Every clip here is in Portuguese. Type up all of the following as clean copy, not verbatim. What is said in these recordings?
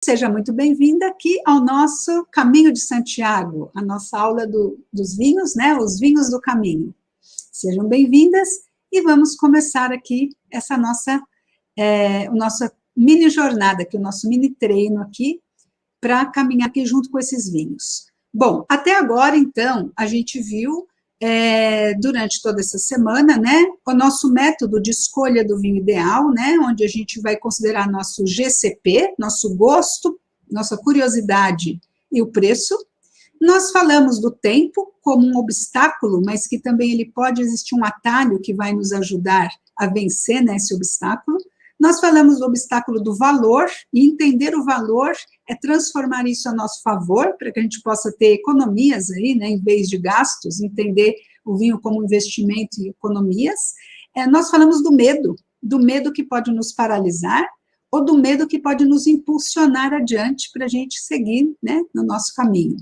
Seja muito bem-vinda aqui ao nosso Caminho de Santiago, a nossa aula dos vinhos, né? Os vinhos do caminho. Sejam bem-vindas e vamos começar aqui essa nossa mini jornada, aqui, o nosso mini treino aqui, para caminhar aqui junto com esses vinhos. Bom, até agora, então, a gente viu, durante toda essa semana, né, o nosso método de escolha do vinho ideal, né, onde a gente vai considerar nosso GCP, nosso gosto, nossa curiosidade e o preço. Nós falamos do tempo como um obstáculo, mas que também ele pode existir um atalho que vai nos ajudar a vencer, né, esse obstáculo. Nós falamos do obstáculo do valor, e entender o valor é transformar isso a nosso favor, para que a gente possa ter economias aí, né, em vez de gastos, entender o vinho como investimento e economias. Nós falamos do medo que pode nos paralisar, ou do medo que pode nos impulsionar adiante para a gente seguir, né, no nosso caminho.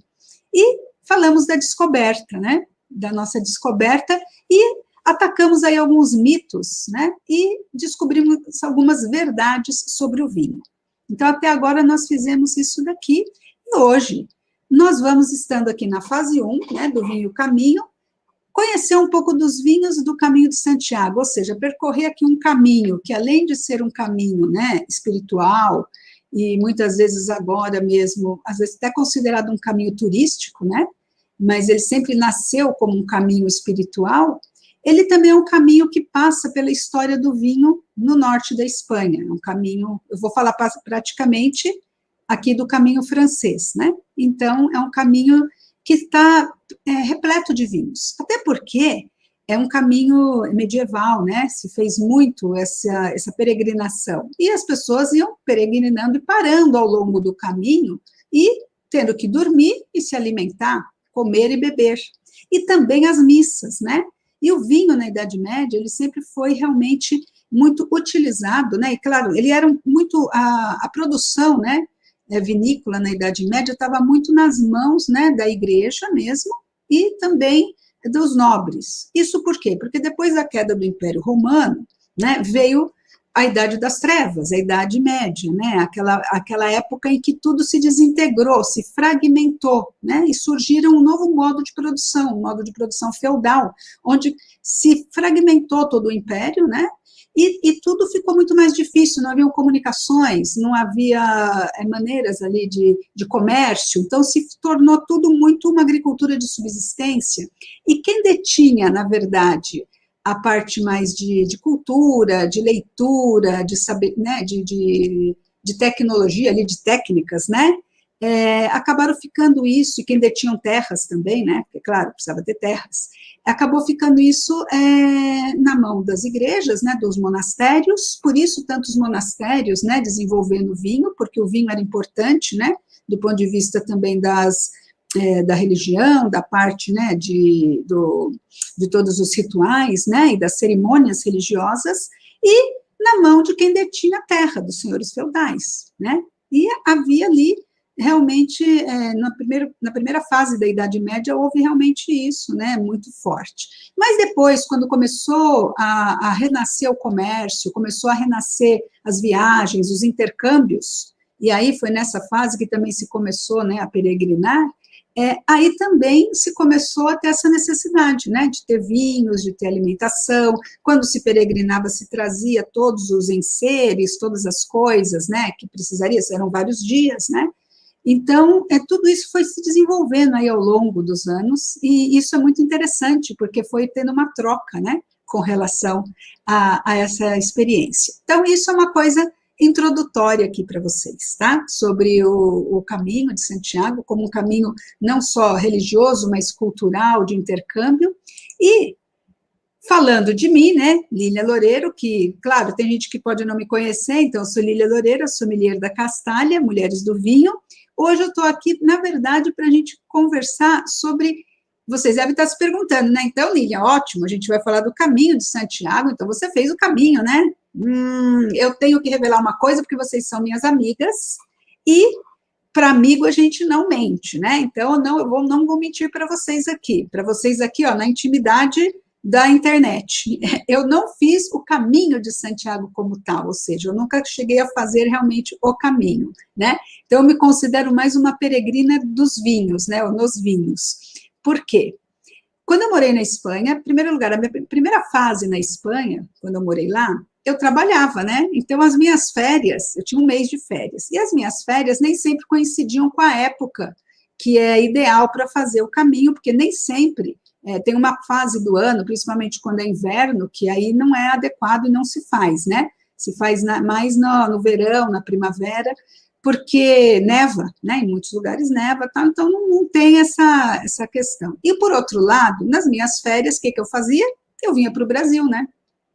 E falamos da descoberta, né, da nossa descoberta, e atacamos aí alguns mitos, né, e descobrimos algumas verdades sobre o vinho. Então, até agora, nós fizemos isso daqui, e hoje nós vamos, estando aqui na fase 1, né, do vinho caminho, conhecer um pouco dos vinhos do caminho de Santiago, ou seja, percorrer aqui um caminho que, além de ser um caminho, né, espiritual, e muitas vezes agora mesmo, às vezes até considerado um caminho turístico, né, mas ele sempre nasceu como um caminho espiritual. Ele também é um caminho que passa pela história do vinho no norte da Espanha. É um caminho, eu vou falar praticamente aqui do caminho francês, né? Então, é um caminho que está repleto de vinhos. Até porque é um caminho medieval, né? Se fez muito essa peregrinação. E as pessoas iam peregrinando e parando ao longo do caminho e tendo que dormir e se alimentar, comer e beber. E também as missas, né? E o vinho, na Idade Média, ele sempre foi realmente muito utilizado, né? E, claro, ele era muito... A produção, né, vinícola na Idade Média estava muito nas mãos, né, da igreja mesmo e também dos nobres. Isso por quê? Porque depois da queda do Império Romano, né, veio a Idade das Trevas, a Idade Média, né, aquela época em que tudo se desintegrou, se fragmentou, né, e surgiram um novo modo de produção, um modo de produção feudal, onde se fragmentou todo o império, né, e tudo ficou muito mais difícil, não haviam comunicações, não havia maneiras ali de comércio, então se tornou tudo muito uma agricultura de subsistência, e quem detinha, na verdade, a parte mais de cultura, de leitura, de saber, né, de tecnologia, ali, de técnicas, né, acabaram ficando isso, e quem detinham terras também, né, porque, claro, precisava ter terras, acabou ficando isso na mão das igrejas, né, dos monastérios, por isso tantos monastérios, né, desenvolvendo vinho, porque o vinho era importante, né, do ponto de vista também da religião, da parte, né, de todos os rituais, né, e das cerimônias religiosas, e na mão de quem detinha a terra, dos senhores feudais, né, e havia ali, realmente, na primeira fase da Idade Média, houve realmente isso, né, muito forte. Mas depois, quando começou a renascer o comércio, começou a renascer as viagens, os intercâmbios, e aí foi nessa fase que também se começou, né, a peregrinar, aí também se começou a ter essa necessidade, né, de ter vinhos, de ter alimentação. Quando se peregrinava, se trazia todos os enseres, todas as coisas, né, que precisaria, eram vários dias, né. Então, tudo isso foi se desenvolvendo aí ao longo dos anos, e isso é muito interessante, porque foi tendo uma troca, né, com relação a essa experiência. Então, isso é uma coisa introdutória aqui para vocês, tá? Sobre o caminho de Santiago, como um caminho não só religioso, mas cultural, de intercâmbio. E falando de mim, né, Lília Loureiro, que, claro, tem gente que pode não me conhecer, então eu sou Lília Loureiro, sommelier da Castalha, Mulheres do Vinho. Hoje eu estou aqui, na verdade, para a gente conversar sobre... Vocês devem estar se perguntando, né? Então, Lília, ótimo, a gente vai falar do caminho de Santiago, então você fez o caminho, né? Eu tenho que revelar uma coisa, porque vocês são minhas amigas, e para amigo a gente não mente, né? Então, eu não vou mentir para vocês aqui. Para vocês aqui, ó, na intimidade da internet. Eu não fiz o caminho de Santiago como tal, ou seja, eu nunca cheguei a fazer realmente o caminho, né? Então, eu me considero mais uma peregrina dos vinhos, né? Ou nos vinhos. Por quê? Quando eu morei na Espanha, em primeiro lugar, a minha primeira fase na Espanha, quando eu morei lá, eu trabalhava, né? Então, as minhas férias, eu tinha um mês de férias, e as minhas férias nem sempre coincidiam com a época que é ideal para fazer o caminho, porque nem sempre tem uma fase do ano, principalmente quando é inverno, que aí não é adequado e não se faz, né? Se faz mais no verão, na primavera, porque neva, né? Em muitos lugares neva, tá? Então não tem essa questão. E por outro lado, nas minhas férias, o que eu fazia? Eu vinha para o Brasil, né?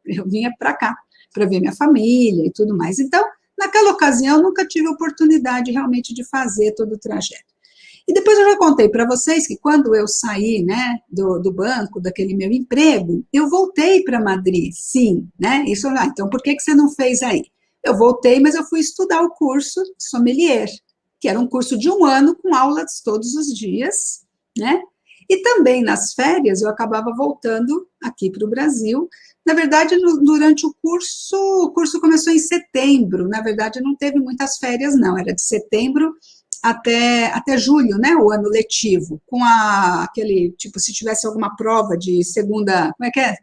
Eu vinha para cá, para ver minha família e tudo mais. Então, naquela ocasião, eu nunca tive oportunidade realmente de fazer todo o trajeto. E depois eu já contei para vocês que quando eu saí, né, do banco, daquele meu emprego, eu voltei para Madrid, sim, né? Isso lá. Então, por que você não fez aí? Eu voltei, mas eu fui estudar o curso sommelier, que era um curso de 1 ano com aulas todos os dias, né? E também nas férias eu acabava voltando aqui para o Brasil. Na verdade, durante o curso começou em setembro. Na verdade, não teve muitas férias, não. Era de setembro até julho, né, o ano letivo, com aquele, tipo, se tivesse alguma prova de segunda, como é que é?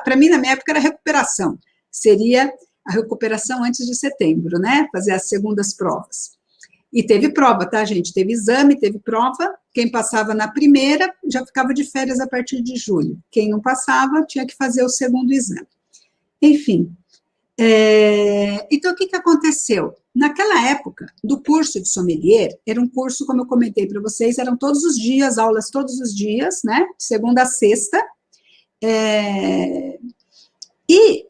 Para mim, na minha época, era recuperação, seria a recuperação antes de setembro, né, fazer as segundas provas. E teve prova, tá, gente? Teve exame, teve prova, quem passava na primeira já ficava de férias a partir de julho, quem não passava tinha que fazer o segundo exame. Enfim, então, o que aconteceu? Naquela época, do curso de sommelier, era um curso, como eu comentei para vocês, eram todos os dias, aulas todos os dias, né, de segunda a sexta, e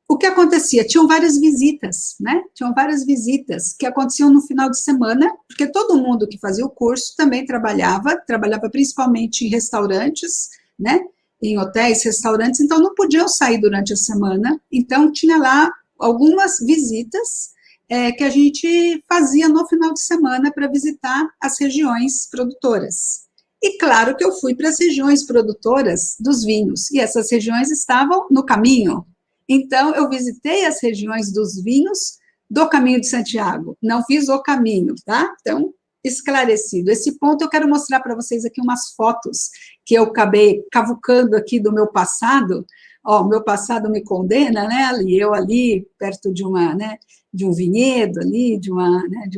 o que acontecia? Tinham várias visitas, né, tinham várias visitas que aconteciam no final de semana, porque todo mundo que fazia o curso também trabalhava principalmente em restaurantes, né, em hotéis, restaurantes, então não podiam sair durante a semana, então tinha lá algumas visitas que a gente fazia no final de semana para visitar as regiões produtoras. E claro que eu fui para as regiões produtoras dos vinhos, e essas regiões estavam no caminho. Então, eu visitei as regiões dos vinhos do Caminho de Santiago, não fiz o caminho, tá? Então, esclarecido. Esse ponto eu quero mostrar para vocês aqui umas fotos que eu acabei cavucando aqui do meu passado. Ó, o meu passado me condena, né? Eu ali perto de né, de um vinhedo ali, né,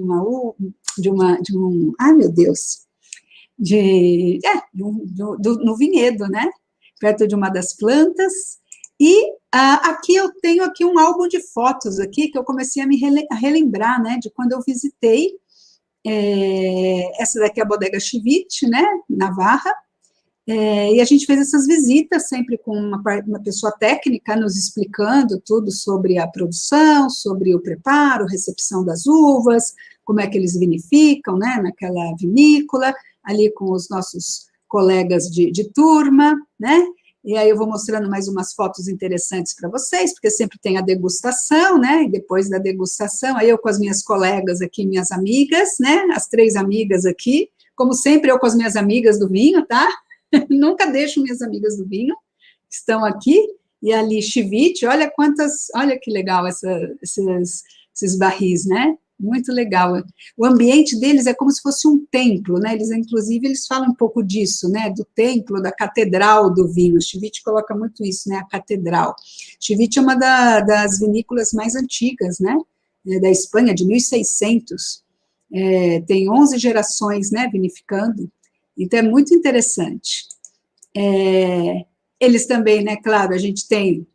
ai meu Deus, no vinhedo, né? Perto de uma das plantas. E aqui eu tenho aqui um álbum de fotos aqui que eu comecei a relembrar, né? De quando eu visitei. Essa daqui é a Bodega Chivite, né, Navarra, e a gente fez essas visitas sempre com uma pessoa técnica nos explicando tudo sobre a produção, sobre o preparo, recepção das uvas, como é que eles vinificam, né, naquela vinícola, ali com os nossos colegas de turma, né, e aí eu vou mostrando mais umas fotos interessantes para vocês, porque sempre tem a degustação, né, e depois da degustação, aí eu com as minhas colegas aqui, minhas amigas, né, as 3 amigas aqui, como sempre eu com as minhas amigas do vinho, tá? Nunca deixo minhas amigas do vinho, estão aqui, e ali Chivite, olha que legal esses barris, né? Muito legal. O ambiente deles é como se fosse um templo, né? Inclusive, eles falam um pouco disso, né? Do templo, da catedral do vinho. Chivite coloca muito isso, né? A catedral. Chivite é uma das vinícolas mais antigas, né? Da Espanha, de 1600. Tem 11 gerações, né? Vinificando. Então, é muito interessante. Eles também, né? Claro, a gente tem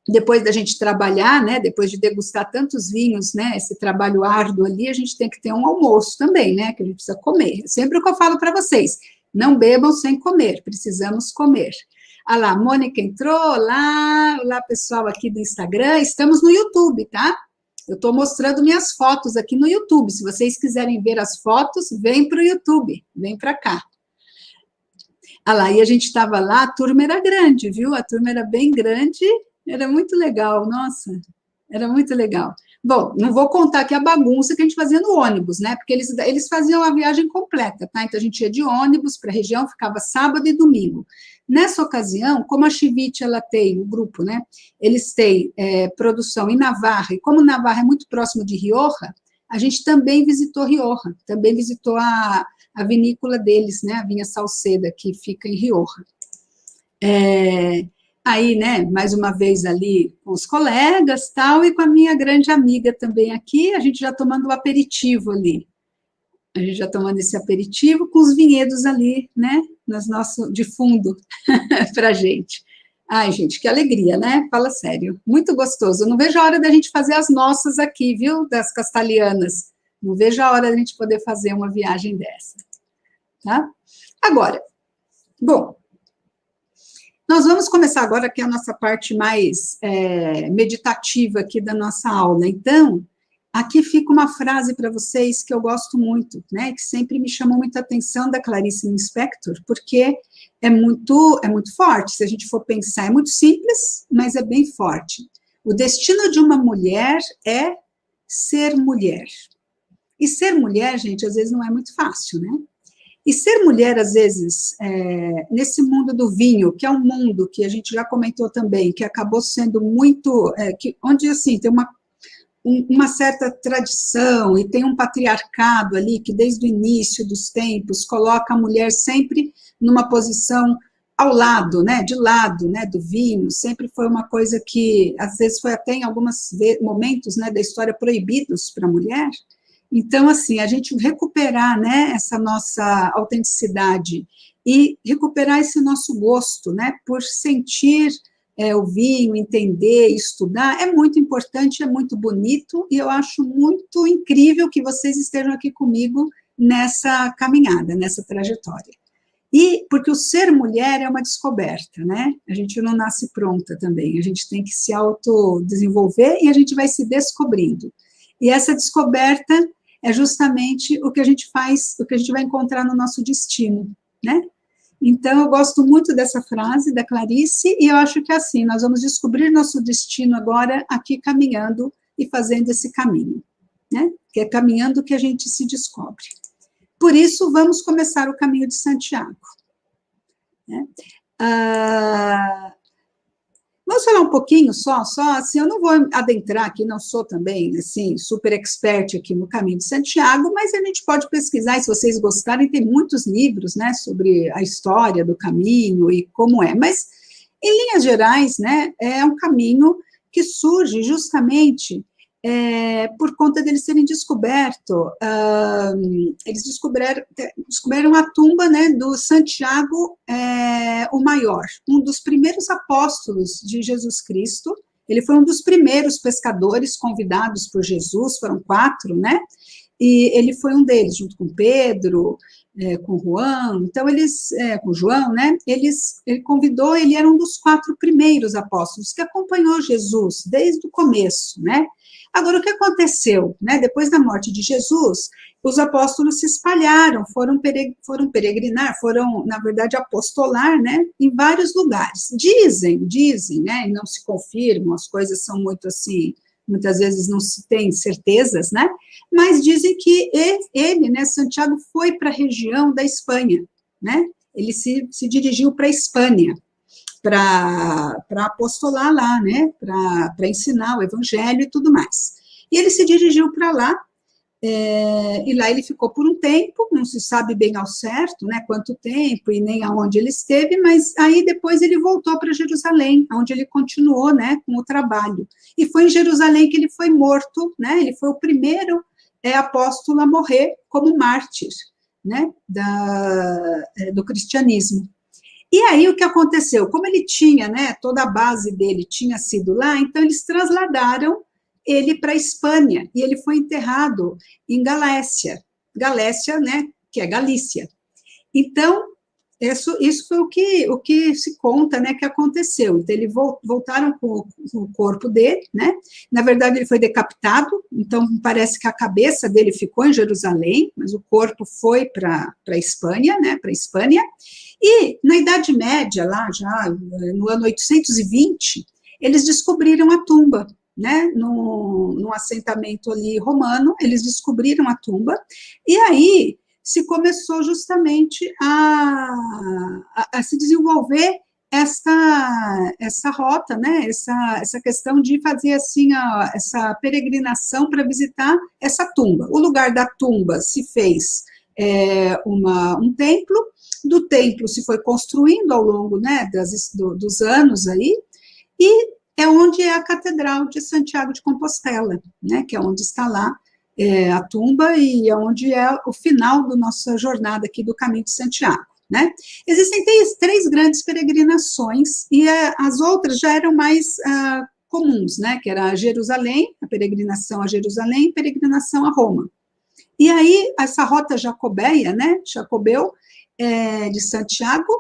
depois da gente trabalhar, né, depois de degustar tantos vinhos, né, esse trabalho árduo ali, a gente tem que ter um almoço também, né, que a gente precisa comer. Sempre o que eu falo para vocês, não bebam sem comer, precisamos comer. Ah lá, a Mônica entrou, olá pessoal aqui do Instagram, estamos no YouTube, tá? Eu estou mostrando minhas fotos aqui no YouTube, se vocês quiserem ver as fotos, vem para o YouTube, vem para cá. Ah lá, e a gente estava lá, a turma era grande, viu? A turma era bem grande, era muito legal, nossa, era muito legal. Bom, não vou contar aqui a bagunça que a gente fazia no ônibus, né? Porque eles faziam a viagem completa, tá? Então a gente ia de ônibus para a região, ficava sábado e domingo. Nessa ocasião, como a Chivite, ela tem, o grupo, né, eles têm produção em Navarra, e como Navarra é muito próximo de Rioja, a gente também visitou Rioja, também visitou a vinícola deles, né, a Vinha Salceda, que fica em Rioja. Aí, né, mais uma vez ali com os colegas, tal, e com a minha grande amiga também aqui, a gente já tomando o aperitivo ali. A gente já tomando esse aperitivo com os vinhedos ali, né, de fundo pra gente. Ai, gente, que alegria, né? Fala sério. Muito gostoso. Eu não vejo a hora da gente fazer as nossas aqui, viu? Das castalianas. Não vejo a hora da gente poder fazer uma viagem dessa. Tá? Agora, bom, nós vamos começar agora, que é a nossa parte mais meditativa aqui da nossa aula. Então, aqui fica uma frase para vocês que eu gosto muito, né, que sempre me chamou muita atenção, da Clarice Lispector, porque é muito forte, se a gente for pensar, é muito simples, mas é bem forte. O destino de uma mulher é ser mulher. E ser mulher, gente, às vezes não é muito fácil, né? E ser mulher, às vezes, nesse mundo do vinho, que é um mundo que a gente já comentou também, que acabou sendo muito, onde, assim, tem uma certa tradição e tem um patriarcado ali que desde o início dos tempos coloca a mulher sempre numa posição ao lado, né, de lado, né, do vinho, sempre foi uma coisa que às vezes foi até em alguns momentos, né, da história proibidos para a mulher. Então, assim, a gente recuperar, né, essa nossa autenticidade e recuperar esse nosso gosto, né, por sentir o vinho, entender, estudar, é muito importante, é muito bonito, e eu acho muito incrível que vocês estejam aqui comigo nessa caminhada, nessa trajetória. E porque o ser mulher é uma descoberta, né? A gente não nasce pronta também, a gente tem que se autodesenvolver e a gente vai se descobrindo. E essa descoberta é justamente o que a gente faz, o que a gente vai encontrar no nosso destino, né? Então, eu gosto muito dessa frase da Clarice, e eu acho que assim, nós vamos descobrir nosso destino agora aqui caminhando e fazendo esse caminho, né? Que é caminhando que a gente se descobre. Por isso, vamos começar o caminho de Santiago, né? Vamos falar um pouquinho só, assim, eu não vou adentrar aqui, não sou também, assim, super expert aqui no Caminho de Santiago, mas a gente pode pesquisar, e se vocês gostarem, tem muitos livros, né, sobre a história do caminho e como é, mas, em linhas gerais, né, é um caminho que surge justamente por conta deles serem descoberto, eles descobriram a tumba, né, do Santiago o Maior, um dos primeiros apóstolos de Jesus Cristo. Ele foi um dos primeiros pescadores convidados por Jesus, foram 4, né, e ele foi um deles, junto com Pedro, com João, então com João, né, ele convidou, ele era um dos 4 primeiros apóstolos, que acompanhou Jesus desde o começo, né. Agora, o que aconteceu, né, depois da morte de Jesus, os apóstolos se espalharam, foram peregrinar, foram, na verdade, apostolar, né, em vários lugares. Dizem, né, e não se confirmam, as coisas são muito assim, muitas vezes não se tem certezas, né, mas dizem que ele, né, Santiago, foi para a região da Espanha, né, ele se dirigiu para a Espanha, para apostolar lá, né, para ensinar o evangelho e tudo mais. E ele se dirigiu para lá, e lá ele ficou por um tempo, não se sabe bem ao certo, né, quanto tempo e nem aonde ele esteve, mas aí depois ele voltou para Jerusalém, onde ele continuou, né, com o trabalho. E foi em Jerusalém que ele foi morto, né, ele foi o primeiro apóstolo a morrer como mártir, né, do cristianismo. E aí, o que aconteceu? Como ele tinha, né, toda a base dele tinha sido lá, então eles trasladaram ele para a Espanha, e ele foi enterrado em Galécia, né, que é Galícia. Então, isso foi o que se conta, né, que aconteceu. Então, eles voltaram com o corpo dele, né, na verdade ele foi decapitado, então parece que a cabeça dele ficou em Jerusalém, mas o corpo foi para a Espanha, né, para a Espanha, e na Idade Média, lá já no ano 820, eles descobriram a tumba, né, num assentamento ali romano, eles descobriram a tumba, e aí se começou justamente a se desenvolver essa rota, né, essa questão de fazer, assim, essa peregrinação para visitar essa tumba. O lugar da tumba se fez um templo, do templo se foi construindo ao longo, né, dos anos aí, e é onde é a Catedral de Santiago de Compostela, né, que é onde está lá a tumba e é onde é o final da nossa jornada aqui do Caminho de Santiago, né. Existem três grandes peregrinações e as outras já eram mais comuns, né, que era a peregrinação a Jerusalém, a peregrinação a Roma. E aí, essa rota jacobeia, né, Jacobeu, de Santiago,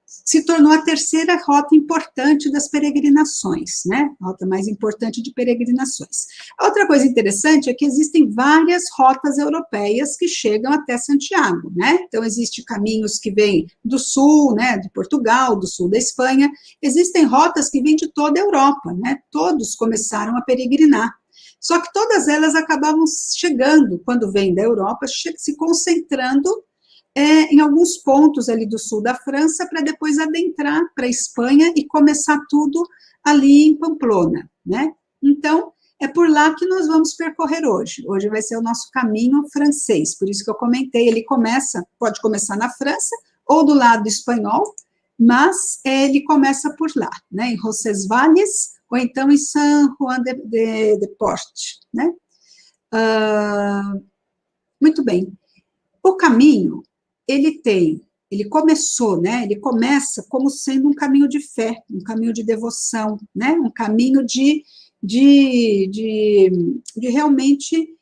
se tornou a terceira rota importante das peregrinações, né, a rota mais importante de peregrinações. A outra coisa interessante é que existem várias rotas europeias que chegam até Santiago, né, então existem caminhos que vêm do sul, né, de Portugal, do sul da Espanha, existem rotas que vêm de toda a Europa, né, todos começaram a peregrinar. Só que todas elas acabavam chegando, quando vêm da Europa, se concentrando em alguns pontos ali do sul da França, para depois adentrar para a Espanha e começar tudo ali em Pamplona, né? Então, é por lá que nós vamos percorrer hoje. Hoje vai ser o nosso caminho francês, por isso que eu comentei, ele pode começar na França, ou do lado espanhol, mas ele começa por lá, né? Em Roncesvalles, ou então em Saint Juan de Port, né? Muito bem. O caminho, ele começou, né? Ele começa como sendo um caminho de fé, um caminho de devoção, né? Um caminho de realmente,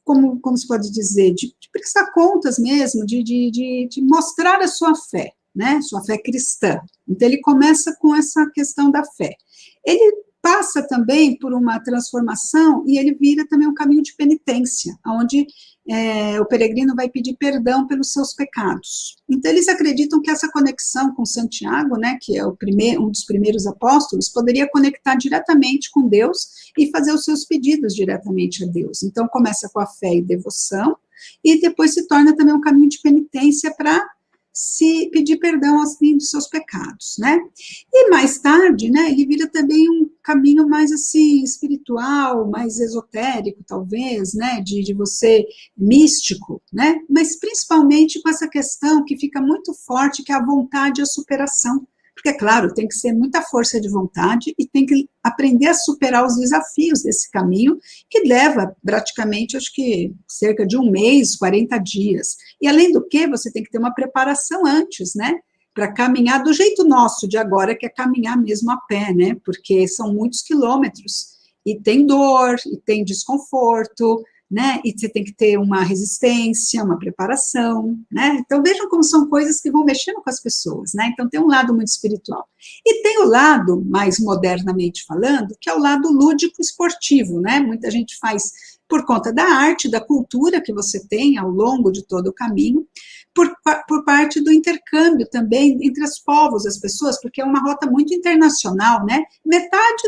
como se pode dizer, de prestar contas mesmo, de mostrar a sua fé, né? Sua fé cristã. Então, ele começa com essa questão da fé. Ele passa também por uma transformação e ele vira também um caminho de penitência, onde o peregrino vai pedir perdão pelos seus pecados. Então, eles acreditam que essa conexão com Santiago, né, que é um dos primeiros apóstolos, poderia conectar diretamente com Deus e fazer os seus pedidos diretamente a Deus. Então, começa com a fé e devoção, e depois se torna também um caminho de penitência para se pedir perdão assim dos seus pecados, né? E mais tarde, né, ele vira também um caminho mais assim espiritual, mais esotérico, talvez, né, de você místico, né? Mas principalmente com essa questão que fica muito forte, que é a vontade e a superação. Porque, é claro, tem que ser muita força de vontade e tem que aprender a superar os desafios desse caminho, que leva praticamente, acho que, cerca de um mês, 40 dias. E, além do que, você tem que ter uma preparação antes, né? Para caminhar do jeito nosso de agora, que é caminhar mesmo a pé, né? Porque são muitos quilômetros. E tem dor, e tem desconforto, né, e você tem que ter uma resistência, uma preparação, né, então vejam como são coisas que vão mexendo com as pessoas, né, então tem um lado muito espiritual, e tem o lado, mais modernamente falando, que é o lado lúdico esportivo, né, muita gente faz por conta da arte, da cultura que você tem ao longo de todo o caminho, por parte do intercâmbio também entre os povos, as pessoas, porque é uma rota muito internacional, né, metade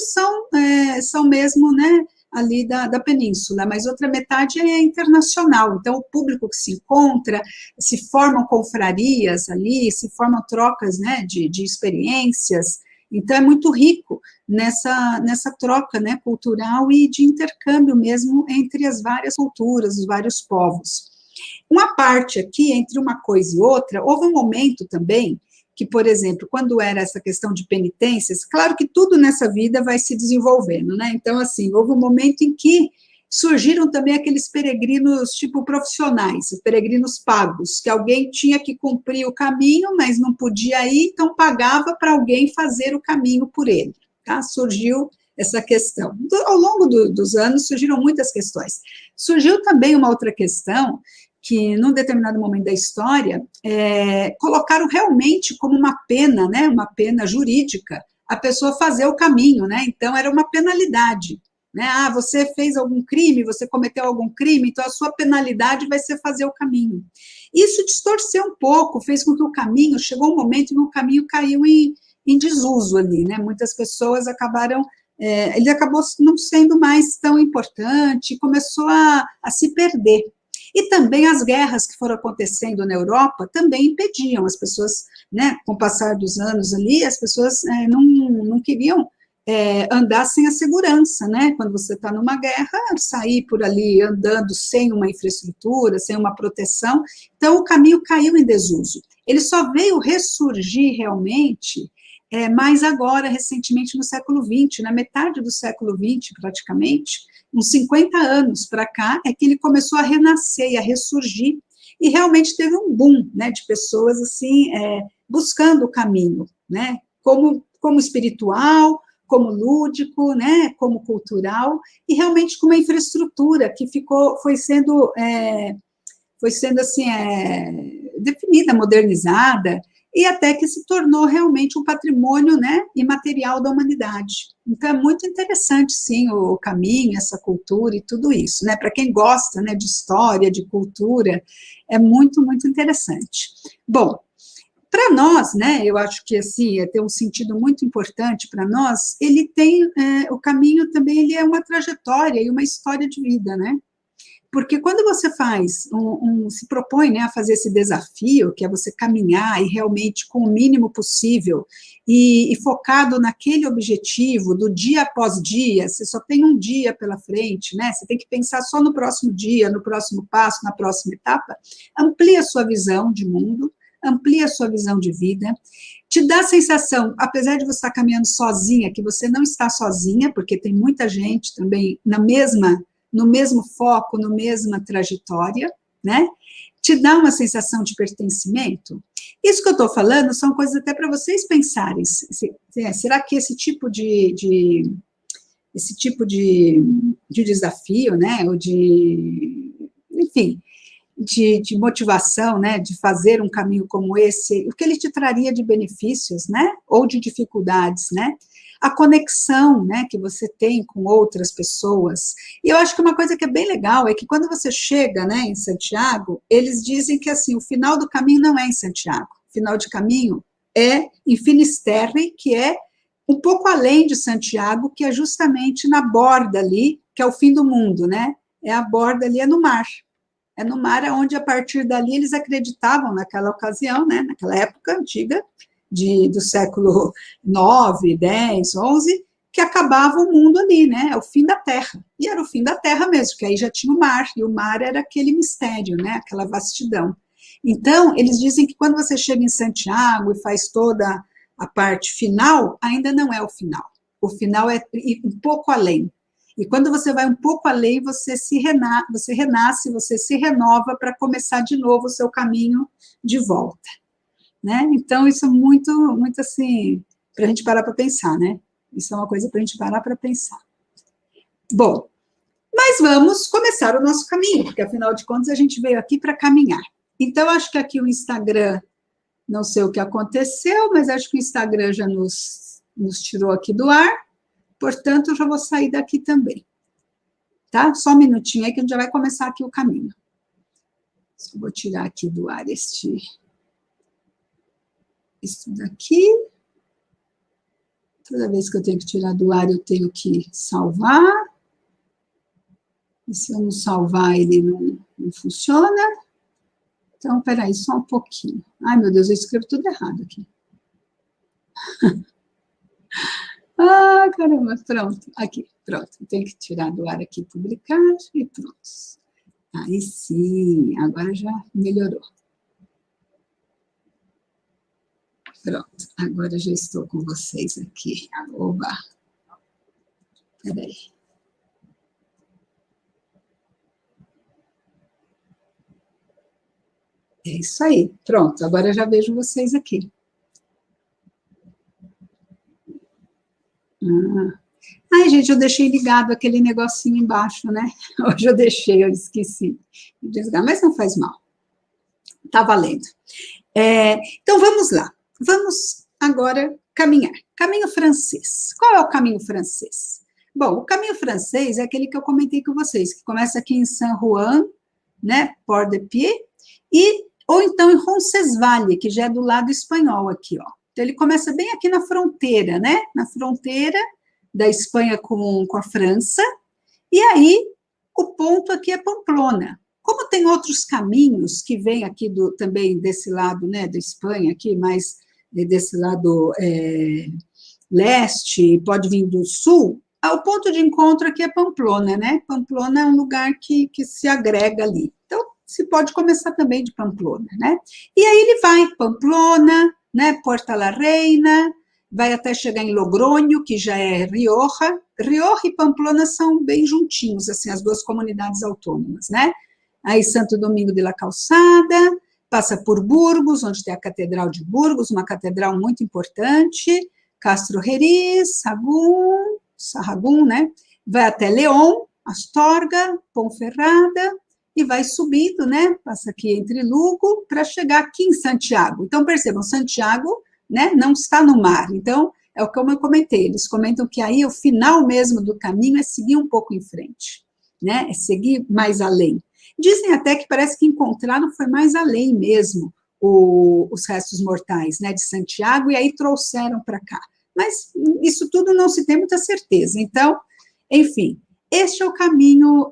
são mesmo, né, ali da península, mas outra metade é internacional, então o público que se encontra, se formam confrarias ali, se formam trocas, né, de experiências, então é muito rico nessa troca, né, cultural e de intercâmbio mesmo entre as várias culturas, os vários povos. Uma parte aqui, entre uma coisa e outra, houve um momento também que, por exemplo, quando era essa questão de penitências, claro que tudo nessa vida vai se desenvolvendo, né? Então, assim, houve um momento em que surgiram também aqueles peregrinos, tipo, profissionais, os peregrinos pagos, que alguém tinha que cumprir o caminho, mas não podia ir, então pagava para alguém fazer o caminho por ele, tá? Surgiu essa questão. Ao longo dos anos, surgiram muitas questões. Surgiu também uma outra questão, que, num determinado momento da história, colocaram realmente como uma pena, né, uma pena jurídica, a pessoa fazer o caminho, né, então era uma penalidade, né, você fez algum crime, você cometeu algum crime, então a sua penalidade vai ser fazer o caminho. Isso distorceu um pouco, fez com que o caminho, chegou um momento em que o caminho caiu em desuso ali, né, muitas pessoas acabaram, ele acabou não sendo mais tão importante, começou a se perder. E também as guerras que foram acontecendo na Europa também impediam as pessoas, né, com o passar dos anos ali, as pessoas não queriam andar sem a segurança, né? Quando você está numa guerra, sair por ali andando sem uma infraestrutura, sem uma proteção, então o caminho caiu em desuso. Ele só veio ressurgir realmente mais agora, recentemente, no século XX, na metade do século XX, praticamente, uns 50 anos para cá, é que ele começou a renascer e a ressurgir, e realmente teve um boom, né, de pessoas, assim, buscando o caminho, né, como espiritual, como lúdico, né, como cultural, e realmente com uma infraestrutura que foi sendo assim, definida, modernizada, e até que se tornou realmente um patrimônio, né, imaterial da humanidade. Então, é muito interessante, sim, o caminho, essa cultura e tudo isso, né, para quem gosta, né, de história, de cultura, é muito, muito interessante. Bom, para nós, né, eu acho que assim, tem um sentido muito importante para nós, ele tem, o caminho também, ele é uma trajetória e uma história de vida, né? Porque quando você se propõe, né, a fazer esse desafio, que é você caminhar e realmente com o mínimo possível, e focado naquele objetivo, do dia após dia, você só tem um dia pela frente, né, você tem que pensar só no próximo dia, no próximo passo, na próxima etapa, amplia a sua visão de mundo, amplia a sua visão de vida, te dá a sensação, apesar de você estar caminhando sozinha, que você não está sozinha, porque tem muita gente também no mesmo foco, na mesma trajetória, né? Te dá uma sensação de pertencimento. Isso que eu estou falando são coisas até para vocês pensarem. Será que esse tipo de desafio, né? Ou enfim, de motivação, né, de fazer um caminho como esse, o que ele te traria de benefícios, né, ou de dificuldades, né, a conexão, né, que você tem com outras pessoas. E eu acho que uma coisa que é bem legal é que quando você chega, né, em Santiago, eles dizem que, assim, o final do caminho não é em Santiago, o final de caminho é em Finisterre, que é um pouco além de Santiago, que é justamente na borda ali, que é o fim do mundo, né, é a borda ali, é no mar. É no mar onde, a partir dali, eles acreditavam, naquela ocasião, né, naquela época antiga, do século 9, 10, 11, que acabava o mundo ali, né, é o fim da Terra. E era o fim da Terra mesmo, porque aí já tinha o mar, e o mar era aquele mistério, né, aquela vastidão. Então, eles dizem que quando você chega em Santiago e faz toda a parte final, ainda não é o final. O final é um pouco além. E quando você vai um pouco além, você renasce, você se renova para começar de novo o seu caminho de volta, né? Então, isso é muito, muito assim, para a gente parar para pensar, né? Isso é uma coisa para a gente parar para pensar. Bom, mas vamos começar o nosso caminho, porque, afinal de contas, a gente veio aqui para caminhar. Então, acho que aqui o Instagram, não sei o que aconteceu, mas acho que o Instagram já nos tirou aqui do ar. Portanto, eu já vou sair daqui também. Tá? Só um minutinho aí que a gente já vai começar aqui o caminho. Só vou tirar aqui do ar isso daqui. Toda vez que eu tenho que tirar do ar, eu tenho que salvar. E se eu não salvar, ele não funciona. Então, peraí, só um pouquinho. Ai, meu Deus, eu escrevo tudo errado aqui. Ah, caramba, pronto, aqui, pronto. Tenho que tirar do ar aqui, publicar, e pronto. Aí sim, agora já melhorou. Pronto, agora já estou com vocês aqui. Oba! Peraí. É isso aí, pronto, agora já vejo vocês aqui. Ai, gente, eu deixei ligado aquele negocinho embaixo, né? Hoje eu deixei, eu esqueci de desligar, mas não faz mal. Tá valendo. Então, vamos lá. Vamos agora caminhar. Caminho francês. Qual é o caminho francês? Bom, o caminho francês é aquele que eu comentei com vocês, que começa aqui em Saint Juan, né, Port-de-Pied, ou então em Roncesvalles, que já é do lado espanhol aqui, ó. Então, ele começa bem aqui na fronteira, né, na fronteira da Espanha com a França, e aí o ponto aqui é Pamplona. Como tem outros caminhos que vêm aqui também desse lado, né, da Espanha, aqui mais desse lado leste, pode vir do sul. O ponto de encontro aqui é Pamplona, né? Pamplona é um lugar que se agrega ali. Então, se pode começar também de Pamplona, né? E aí ele vai, Pamplona, né, Porta la Reina, vai até chegar em Logronho, que já é Rioja. Rioja e Pamplona são bem juntinhos, assim, as duas comunidades autônomas, né? Aí Santo Domingo de la Calçada, passa por Burgos, onde tem a Catedral de Burgos, uma catedral muito importante, Castro Reris, Sahagún, né? Vai até León, Astorga, Ponferrada, e vai subindo, né? Passa aqui entre Lugo, para chegar aqui em Santiago. Então, percebam, Santiago, né, não está no mar. Então, é como eu comentei, eles comentam que aí o final mesmo do caminho é seguir um pouco em frente, né? É seguir mais além. Dizem até que parece que encontraram foi mais além mesmo os restos mortais, né, de Santiago, e aí trouxeram para cá. Mas isso tudo não se tem muita certeza. Então, enfim, este é o caminho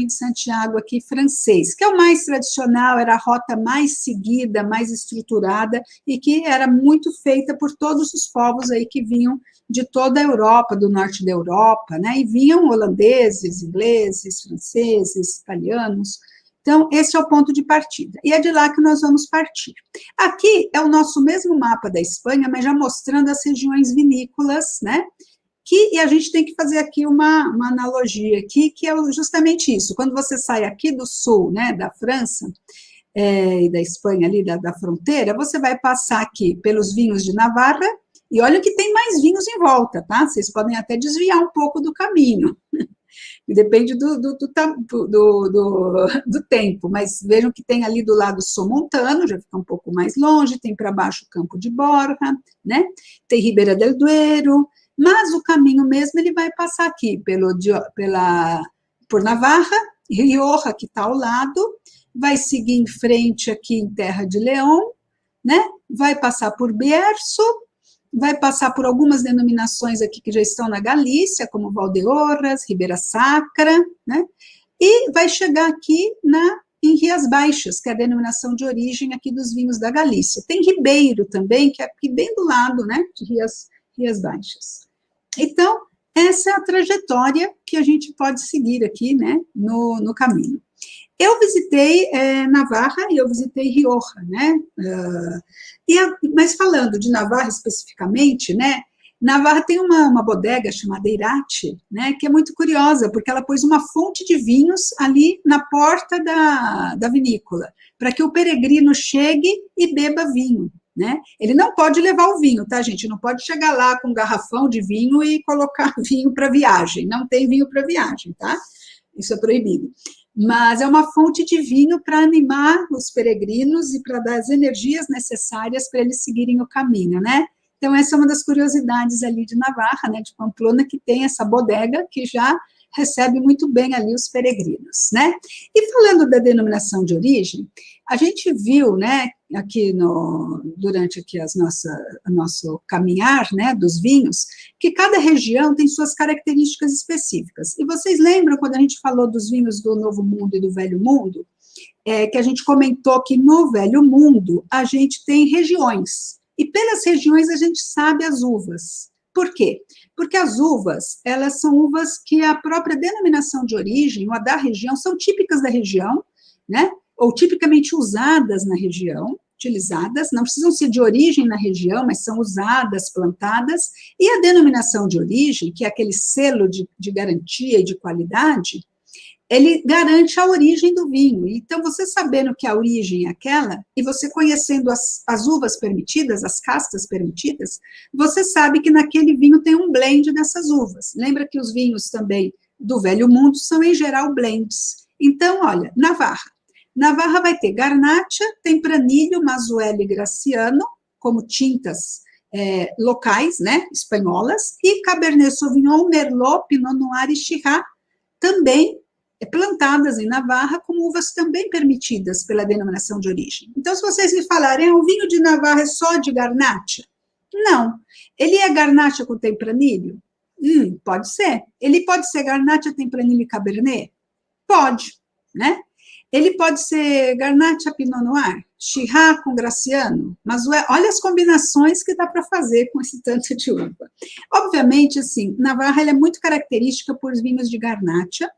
de Santiago aqui francês, que é o mais tradicional, era a rota mais seguida, mais estruturada, e que era muito feita por todos os povos aí que vinham de toda a Europa, do norte da Europa, né, e vinham holandeses, ingleses, franceses, italianos. Então, esse é o ponto de partida, e é de lá que nós vamos partir. Aqui é o nosso mesmo mapa da Espanha, mas já mostrando as regiões vinícolas, né, e a gente tem que fazer aqui uma analogia aqui, que é justamente isso, quando você sai aqui do sul, né, da França, e da Espanha ali, da fronteira, você vai passar aqui pelos vinhos de Navarra, e olha que tem mais vinhos em volta, tá? Vocês podem até desviar um pouco do caminho, depende do tempo, mas vejam que tem ali do lado Somontano, já fica um pouco mais longe, tem para baixo o Campo de Borja, né? Tem Ribeira del Duero, mas o caminho mesmo ele vai passar aqui por Navarra, Rioja, que está ao lado, vai seguir em frente aqui em Terra de León, né? Vai passar por Bierzo, vai passar por algumas denominações aqui que já estão na Galícia, como Valdeorras, Ribeira Sacra, né? E vai chegar aqui em Rias Baixas, que é a denominação de origem aqui dos vinhos da Galícia. Tem Ribeiro também, que é aqui bem do lado, né, de Rias Baixas. Então, essa é a trajetória que a gente pode seguir aqui, né, no caminho. Eu visitei Navarra e eu visitei Rioja, né, mas falando de Navarra especificamente, né, Navarra tem uma bodega chamada Irate, né, que é muito curiosa, porque ela pôs uma fonte de vinhos ali na porta da vinícola, para que o peregrino chegue e beba vinho, né? Ele não pode levar o vinho, tá, gente? Não pode chegar lá com um garrafão de vinho e colocar vinho para viagem. Não tem vinho para viagem, tá? Isso é proibido. Mas é uma fonte de vinho para animar os peregrinos e para dar as energias necessárias para eles seguirem o caminho, né? Então, essa é uma das curiosidades ali de Navarra, né, de Pamplona, que tem essa bodega que já recebe muito bem ali os peregrinos, né? E falando da denominação de origem, a gente viu, né, aqui durante aqui o nosso caminhar, né, dos vinhos, que cada região tem suas características específicas. E vocês lembram quando a gente falou dos vinhos do Novo Mundo e do Velho Mundo, que a gente comentou que no Velho Mundo a gente tem regiões, e pelas regiões a gente sabe as uvas. Por quê? Porque as uvas, elas são uvas que a própria denominação de origem, ou a da região, são típicas da região, né? Ou tipicamente usadas na região, utilizadas, não precisam ser de origem na região, mas são usadas, plantadas, e a denominação de origem, que é aquele selo de garantia e de qualidade, ele garante a origem do vinho. Então, você sabendo que a origem é aquela, e você conhecendo as uvas permitidas, as castas permitidas, você sabe que naquele vinho tem um blend dessas uvas. Lembra que os vinhos também do Velho Mundo são, em geral, blends. Então, olha, Navarra. Navarra vai ter Garnacha, Tempranillo, Mazuelo e Graciano, como tintas locais, né, espanholas, e Cabernet Sauvignon, Merlot, Pinot Noir e Syrah, também plantadas em Navarra, com uvas também permitidas pela denominação de origem. Então, se vocês me falarem, o vinho de Navarra é só de Garnacha? Não. Ele é Garnacha com Tempranillo? Pode ser. Ele pode ser Garnacha, Tempranillo e Cabernet? Pode, né? Ele pode ser Garnacha Pinot Noir, Shiraz com Graciano, mas olha as combinações que dá para fazer com esse tanto de uva. Obviamente, assim, Navarra ela é muito característica por vinhos de Garnacha,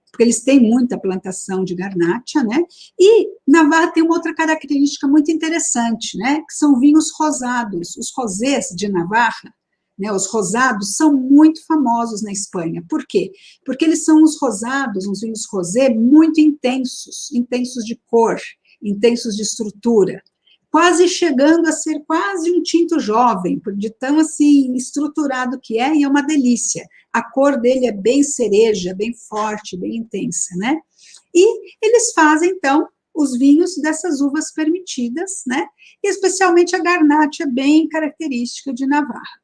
porque eles têm muita plantação de Garnacha, né? E Navarra tem uma outra característica muito interessante, né? Que são vinhos rosados. Os rosés de Navarra, né, os rosados são muito famosos na Espanha. Por quê? Porque eles são os rosados, uns vinhos rosé muito intensos, intensos de cor, intensos de estrutura, quase chegando a ser quase um tinto jovem, de tão assim estruturado que é, e é uma delícia. A cor dele é bem cereja, bem forte, bem intensa, né? E eles fazem, então, os vinhos dessas uvas permitidas, né? E especialmente a Garnacha, bem característica de Navarra.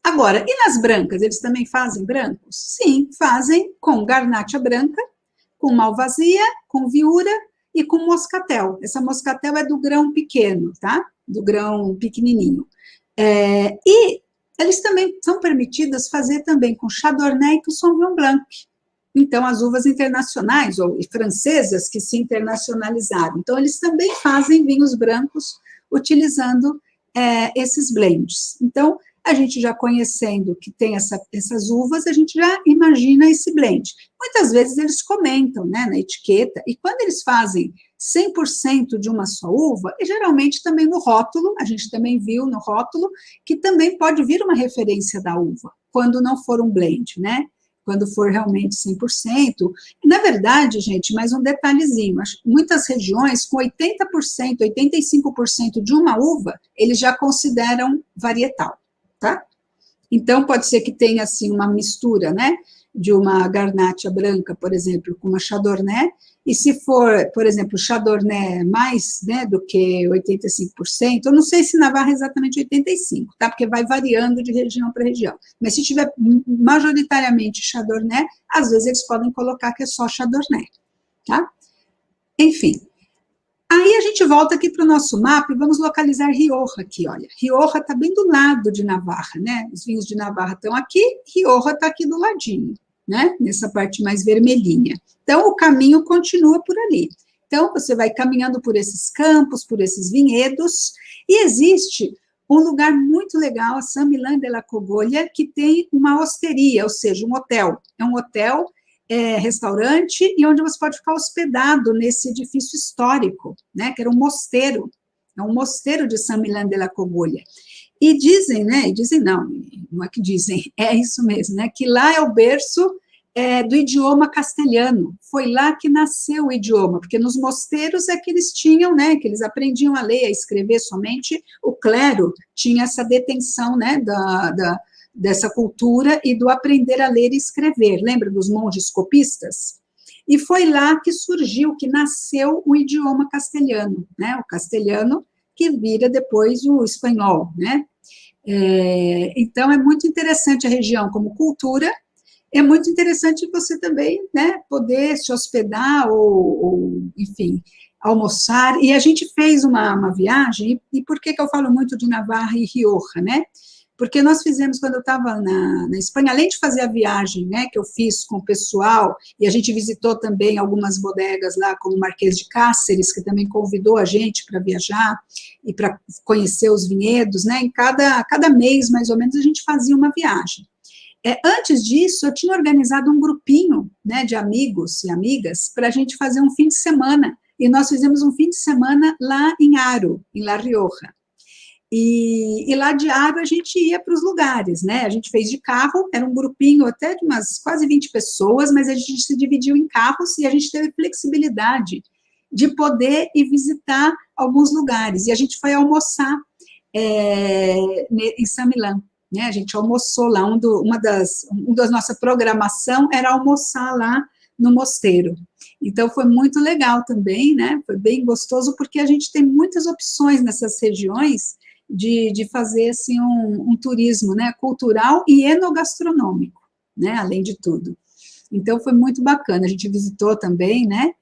Agora, e nas brancas, eles também fazem brancos? Sim, fazem com Garnacha branca, com Malvasia, com Viura e com Moscatel. Essa Moscatel é do grão pequeno, tá? Do grão pequenininho. E eles também são permitidas fazer também com Chardonnay e com Sauvignon Blanc. Então, as uvas internacionais, ou francesas, que se internacionalizaram. Então, eles também fazem vinhos brancos utilizando esses blends. Então, a gente já conhecendo que tem essas uvas, a gente já imagina esse blend. Muitas vezes eles comentam, né, na etiqueta, e quando eles fazem 100% de uma só uva, e geralmente também no rótulo, a gente também viu no rótulo, que também pode vir uma referência da uva, quando não for um blend, né? Quando for realmente 100%. Na verdade, gente, mais um detalhezinho, muitas regiões com 80%, 85% de uma uva, eles já consideram varietal. Tá? Então, pode ser que tenha, assim, uma mistura, né, de uma Garnacha branca, por exemplo, com uma Chardonnay, e se for, por exemplo, Chardonnay mais, né, do que 85%, eu não sei se Navarra é exatamente 85%, tá, porque vai variando de região para região, mas se tiver majoritariamente Chardonnay, às vezes eles podem colocar que é só Chardonnay, tá? Enfim. Aí a gente volta aqui para o nosso mapa e vamos localizar Rioja aqui, olha. Rioja está bem do lado de Navarra, né? Os vinhos de Navarra estão aqui, Rioja está aqui do ladinho, né? Nessa parte mais vermelhinha. Então, o caminho continua por ali. Então, você vai caminhando por esses campos, por esses vinhedos, e existe um lugar muito legal, a San Milán de la Cogolla, que tem uma hosteria, ou seja, um hotel. É um hotel restaurante, e onde você pode ficar hospedado nesse edifício histórico, né, que era um mosteiro, é um mosteiro de San Milán de la Cogolla. E dizem, né, não é que dizem, é isso mesmo, né, que lá é o berço do idioma castelhano, foi lá que nasceu o idioma, porque nos mosteiros é que eles tinham, né, que eles aprendiam a ler, a escrever somente, o clero tinha essa detenção, né, dessa cultura e do aprender a ler e escrever. Lembra dos monges copistas? E foi lá que surgiu, que nasceu o idioma castelhano, né? O castelhano que vira depois o espanhol, né? Então, é muito interessante a região como cultura, é muito interessante você também, né, poder se hospedar ou enfim, almoçar. E a gente fez uma viagem, e por que eu falo muito de Navarra e Rioja, né? Porque nós fizemos, quando eu estava na Espanha, além de fazer a viagem, né, que eu fiz com o pessoal, e a gente visitou também algumas bodegas lá, como o Marquês de Cáceres, que também convidou a gente para viajar e para conhecer os vinhedos, né, em cada mês, mais ou menos, a gente fazia uma viagem. Antes disso, eu tinha organizado um grupinho, né, de amigos e amigas para a gente fazer um fim de semana, e nós fizemos um fim de semana lá em Haro, em La Rioja. E lá de Haro a gente ia para os lugares, né? A gente fez de carro, era um grupinho até de umas quase 20 pessoas, mas a gente se dividiu em carros e a gente teve flexibilidade de poder ir visitar alguns lugares. E a gente foi almoçar em San Milán, né? A gente almoçou lá, uma das nossa programação era almoçar lá no mosteiro. Então, foi muito legal também, né? Foi bem gostoso, porque a gente tem muitas opções nessas regiões de fazer, assim, um turismo, né, cultural e enogastronômico, né, além de tudo. Então, foi muito bacana, a gente visitou também, né,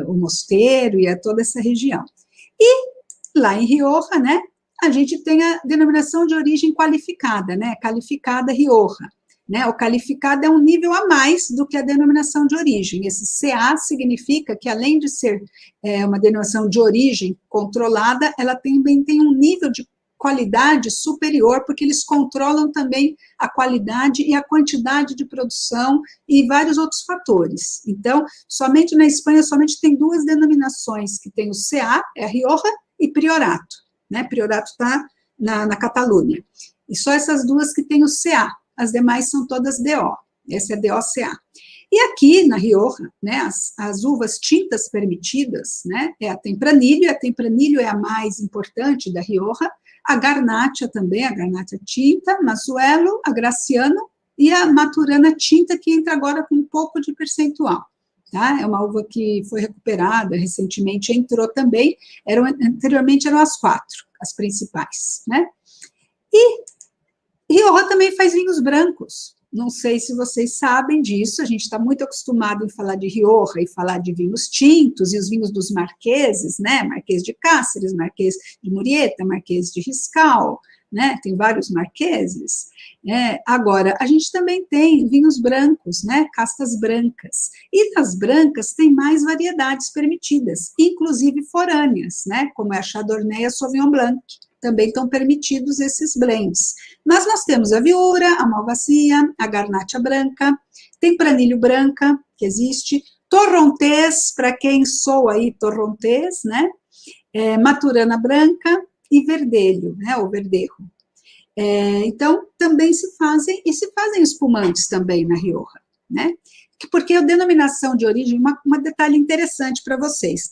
o mosteiro e toda essa região. E lá em Rioja, né, a gente tem a denominação de origem qualificada, né, qualificada Rioja, né? O qualificado é um nível a mais do que a denominação de origem. Esse CA significa que, além de ser uma denominação de origem controlada, ela também tem um nível de qualidade superior, porque eles controlam também a qualidade e a quantidade de produção e vários outros fatores. Então, somente na Espanha, somente tem duas denominações, que tem o CA, é a Rioja, e Priorato, né? Priorato está na Catalunha. E só essas duas que tem o CA, as demais são todas DO, esse é DOCA. E aqui na Rioja, né, as uvas tintas permitidas, né, é a Tempranillo é a mais importante da Rioja, a Garnacha também, a Garnacha tinta, Mazuelo, a Graciano e a Maturana tinta, que entra agora com um pouco de percentual. Tá? É uma uva que foi recuperada, recentemente entrou também, anteriormente eram as 4, as principais, né? E Rioja também faz vinhos brancos. Não sei se vocês sabem disso, a gente está muito acostumado em falar de Rioja e falar de vinhos tintos, e os vinhos dos marqueses, né? Marquês de Cáceres, Marquês de Murieta, Marquês de Riscal, né? Tem vários marqueses. Agora, a gente também tem vinhos brancos, né? Castas brancas. E nas brancas tem mais variedades permitidas, inclusive forâneas, né? Como é a Chardonnay e a Sauvignon Blanc. Também estão permitidos esses blends. Mas nós temos a Viura, a Malvasia, a Garnacha branca, Tempranillo branca, que existe, Torrontés, para quem soa aí Torrontés, né? Maturana branca e Verdelho, né? O Verdejo. Então, também se fazem espumantes também na Rioja, né? Porque a denominação de origem, um detalhe interessante para vocês,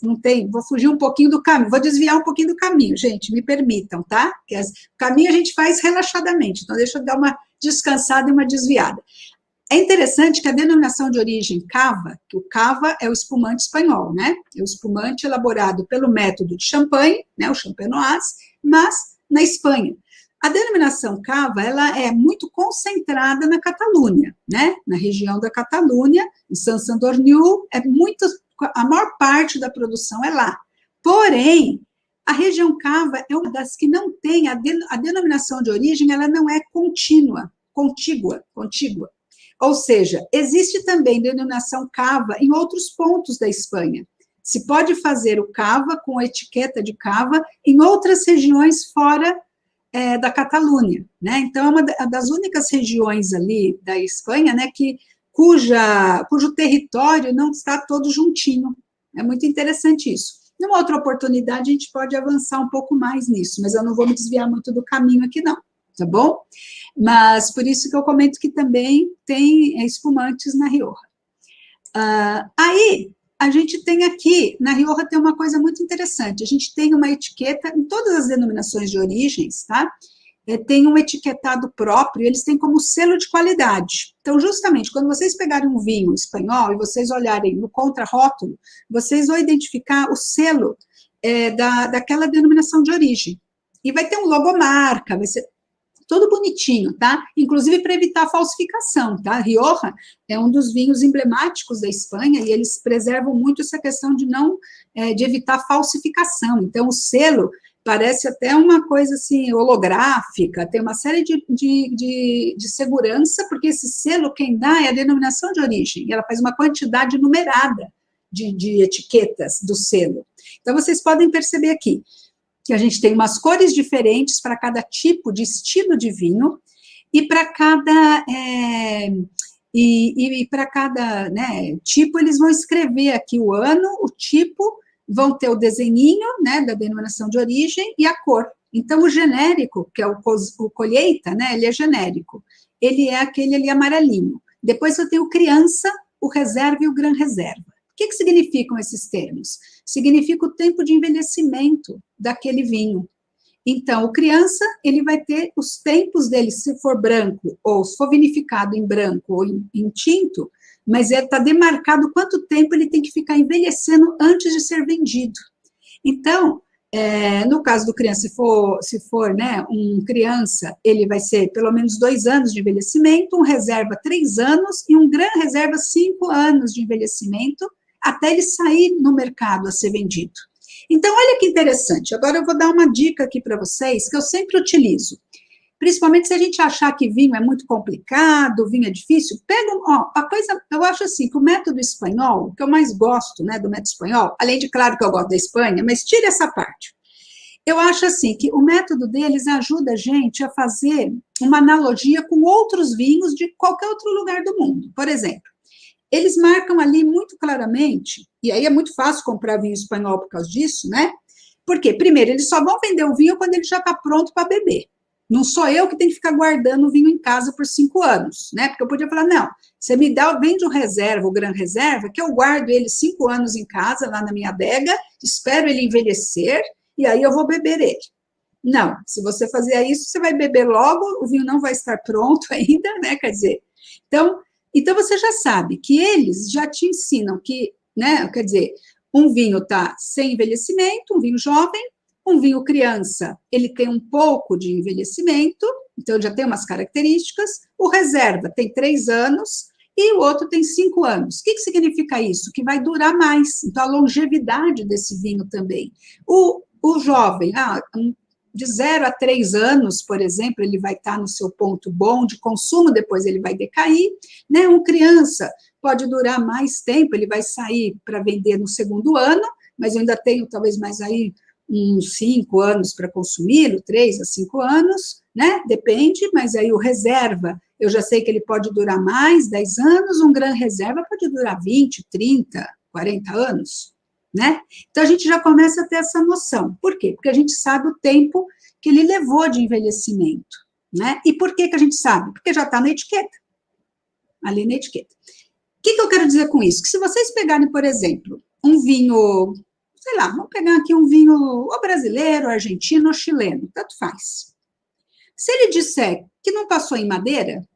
vou fugir um pouquinho do caminho, vou desviar um pouquinho do caminho, gente, me permitam, tá? Porque o caminho a gente faz relaxadamente, então deixa eu dar uma descansada e uma desviada. É interessante que a denominação de origem cava, que o cava é o espumante espanhol, né? É o espumante elaborado pelo método de Champagne, né? O Champenoise, mas na Espanha. A denominação cava, ela é muito concentrada na Catalunha, né? Na região da Catalunha, em Sant Sadurniu, a maior parte da produção é lá. Porém, a região cava é uma das que não tem a denominação de origem, ela não é contígua. Ou seja, existe também denominação cava em outros pontos da Espanha. Se pode fazer o cava com etiqueta de cava em outras regiões fora da Catalunha, né? Então, é uma das únicas regiões ali da Espanha, né, cujo território não está todo juntinho. É muito interessante isso. Numa outra oportunidade, a gente pode avançar um pouco mais nisso, mas eu não vou me desviar muito do caminho aqui, não, tá bom? Mas, por isso que eu comento que também tem espumantes na Rioja. Aí, a gente tem aqui, na Rioja tem uma coisa muito interessante, a gente tem uma etiqueta, em todas as denominações de origens, tá? Tem um etiquetado próprio, eles têm como selo de qualidade. Então, justamente, quando vocês pegarem um vinho espanhol e vocês olharem no contrarótulo, vocês vão identificar o selo daquela denominação de origem. E vai ter um logomarca, vai ser todo bonitinho, tá? Inclusive para evitar falsificação, tá? Rioja é um dos vinhos emblemáticos da Espanha e eles preservam muito essa questão de de evitar falsificação. Então, o selo parece até uma coisa assim, holográfica, tem uma série de segurança, porque esse selo quem dá é a denominação de origem, e ela faz uma quantidade numerada de etiquetas do selo. Então, vocês podem perceber aqui, que a gente tem umas cores diferentes para cada tipo de estilo de vinho, e para cada, né, tipo, eles vão escrever aqui o ano, o tipo, vão ter o desenhinho, né, da denominação de origem e a cor. Então, o genérico, que é o colheita, né, ele é genérico, ele é aquele ali amarelinho. Depois eu tenho criança, o reserva e o gran reserva. O que significam esses termos? Significa o tempo de envelhecimento daquele vinho. Então, o criança, ele vai ter os tempos dele, se for branco, ou se for vinificado em branco ou em tinto, mas está demarcado quanto tempo ele tem que ficar envelhecendo antes de ser vendido. Então, no caso do criança, se for né, criança, ele vai ser pelo menos 2 anos de envelhecimento, um reserva 3 anos e um gran reserva 5 anos de envelhecimento, até ele sair no mercado a ser vendido. Então, olha que interessante. Agora eu vou dar uma dica aqui para vocês, que eu sempre utilizo. Principalmente se a gente achar que vinho é muito complicado, vinho é difícil, pega, ó, a coisa, eu acho assim, que o método espanhol, que eu mais gosto, né, do método espanhol, além de, claro, que eu gosto da Espanha, mas tira essa parte. Eu acho assim, que o método deles ajuda a gente a fazer uma analogia com outros vinhos de qualquer outro lugar do mundo. Por exemplo, eles marcam ali muito claramente, e aí é muito fácil comprar vinho espanhol por causa disso, né? Porque, primeiro, eles só vão vender o vinho quando ele já está pronto para beber. Não sou eu que tenho que ficar guardando o vinho em casa por 5 anos, né? Porque eu podia falar, não, você me dá, vende o reserva, o gran reserva, que eu guardo ele 5 anos em casa, lá na minha adega, espero ele envelhecer, e aí eu vou beber ele. Não, se você fazer isso, você vai beber logo, o vinho não vai estar pronto ainda, né? Quer dizer, então você já sabe que eles já te ensinam que, né? Quer dizer, um vinho está sem envelhecimento, um vinho jovem, um vinho criança, ele tem um pouco de envelhecimento, então já tem umas características. O reserva tem 3 anos e o outro tem 5 anos. O que significa isso? Que vai durar mais. Então, a longevidade desse vinho também. O jovem, de 0 a 3 anos, por exemplo, ele vai estar no seu ponto bom de consumo, depois ele vai decair, né? Um criança pode durar mais tempo, ele vai sair para vender no segundo ano, mas eu ainda tenho talvez mais aí uns 5 anos para consumi-lo, 3 a 5 anos, né? Depende, mas aí o reserva, eu já sei que ele pode durar mais, 10 anos, um gran reserva pode durar 20, 30, 40 anos, né? Então, a gente já começa a ter essa noção. Por quê? Porque a gente sabe o tempo que ele levou de envelhecimento, né? E por que a gente sabe? Porque já está na etiqueta, ali na etiqueta. O que eu quero dizer com isso? Que se vocês pegarem, por exemplo, um vinho, sei lá, vamos pegar aqui um vinho ou brasileiro, argentino ou chileno, tanto faz. Se ele disser que não passou em madeira,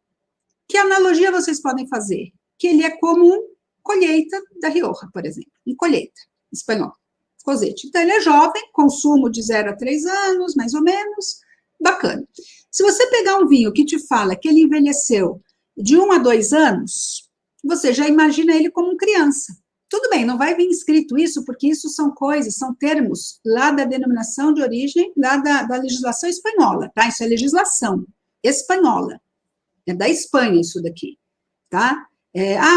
que analogia vocês podem fazer? Que ele é como um colheita da Rioja, por exemplo, um colheita espanhol, cosete. Então, ele é jovem, consumo de 0 a 3 anos, mais ou menos, bacana. Se você pegar um vinho que te fala que ele envelheceu de 1 a 2 anos, você já imagina ele como criança. Tudo bem, não vai vir escrito isso, porque isso são coisas, são termos lá da denominação de origem, lá da legislação espanhola, tá? Isso é legislação espanhola. É da Espanha isso daqui, tá?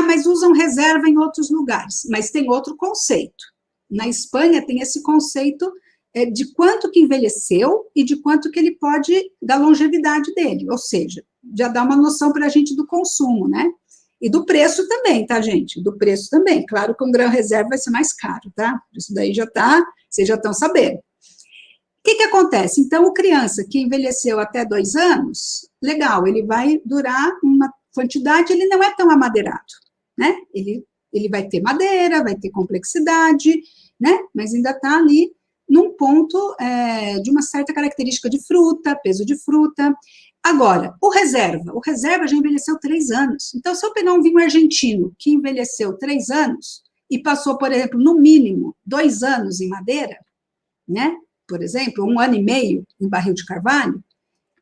Mas usam reserva em outros lugares, mas tem outro conceito. Na Espanha tem esse conceito de quanto que envelheceu e de quanto que ele pode, da longevidade dele, ou seja, já dá uma noção para a gente do consumo, né? E do preço também, tá, gente? Do preço também. Claro que um gran reserva vai ser mais caro, tá? Isso daí já tá, vocês já estão sabendo. O que acontece? Então, o criança que envelheceu até 2 anos, legal, ele vai durar uma quantidade, ele não é tão amadeirado, né? Ele vai ter madeira, vai ter complexidade, né? Mas ainda está ali num ponto de uma certa característica de fruta, peso de fruta. Agora, o reserva já envelheceu 3 anos. Então, se eu pegar um vinho argentino que envelheceu 3 anos e passou, por exemplo, no mínimo 2 anos em madeira, né? Por exemplo, 1 ano e meio em barril de carvalho,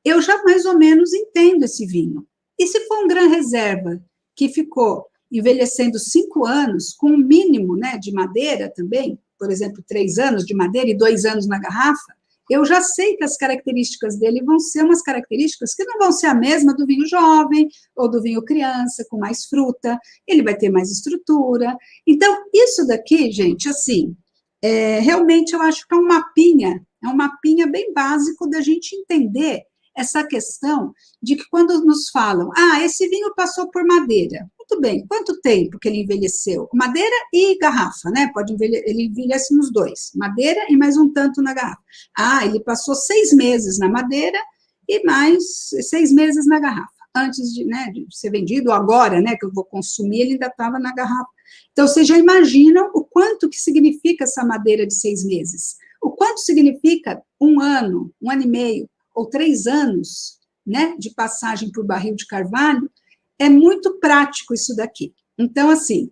eu já mais ou menos entendo esse vinho. E se for um gran reserva que ficou envelhecendo 5 anos, com um mínimo, né, de madeira também, por exemplo, 3 anos de madeira e 2 anos na garrafa, eu já sei que as características dele vão ser umas características que não vão ser a mesma do vinho jovem ou do vinho criança, com mais fruta, ele vai ter mais estrutura. Então, isso daqui, gente, assim, realmente eu acho que é um mapinha bem básico da gente entender essa questão de que quando nos falam, esse vinho passou por madeira, muito bem, quanto tempo que ele envelheceu? Madeira e garrafa, né? Ele envelhece nos dois, madeira e mais um tanto na garrafa. Ele passou 6 meses na madeira e mais 6 meses na garrafa, antes de ser vendido, ou agora, né, que eu vou consumir, ele ainda estava na garrafa. Então, vocês já imaginam o quanto que significa essa madeira de 6 meses? O quanto significa 1 ano, 1 ano e meio, ou 3 anos, né, de passagem por barril de carvalho? É muito prático isso daqui. Então, assim,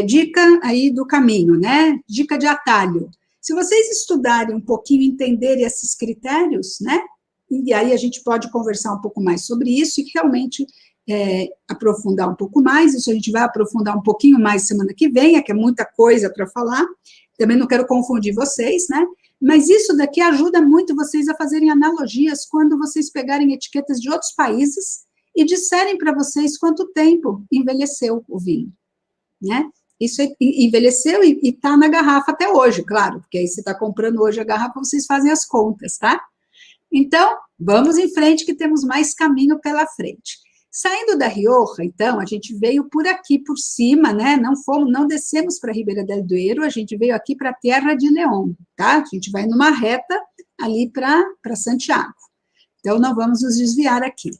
dica aí do caminho, né? Dica de atalho. Se vocês estudarem um pouquinho, entenderem esses critérios, né? E aí a gente pode conversar um pouco mais sobre isso e realmente aprofundar um pouco mais. Isso a gente vai aprofundar um pouquinho mais semana que vem, que é muita coisa para falar. Também não quero confundir vocês, né? Mas isso daqui ajuda muito vocês a fazerem analogias quando vocês pegarem etiquetas de outros países e disserem para vocês quanto tempo envelheceu o vinho, né? Isso envelheceu e está na garrafa até hoje, claro, porque aí você está comprando hoje a garrafa, vocês fazem as contas, tá? Então, vamos em frente que temos mais caminho pela frente. Saindo da Rioja, então, a gente veio por aqui, por cima, né? Não descemos para Ribeira del Duero, a gente veio aqui para Terra de León, tá? A gente vai numa reta ali para Santiago. Então, não vamos nos desviar aqui.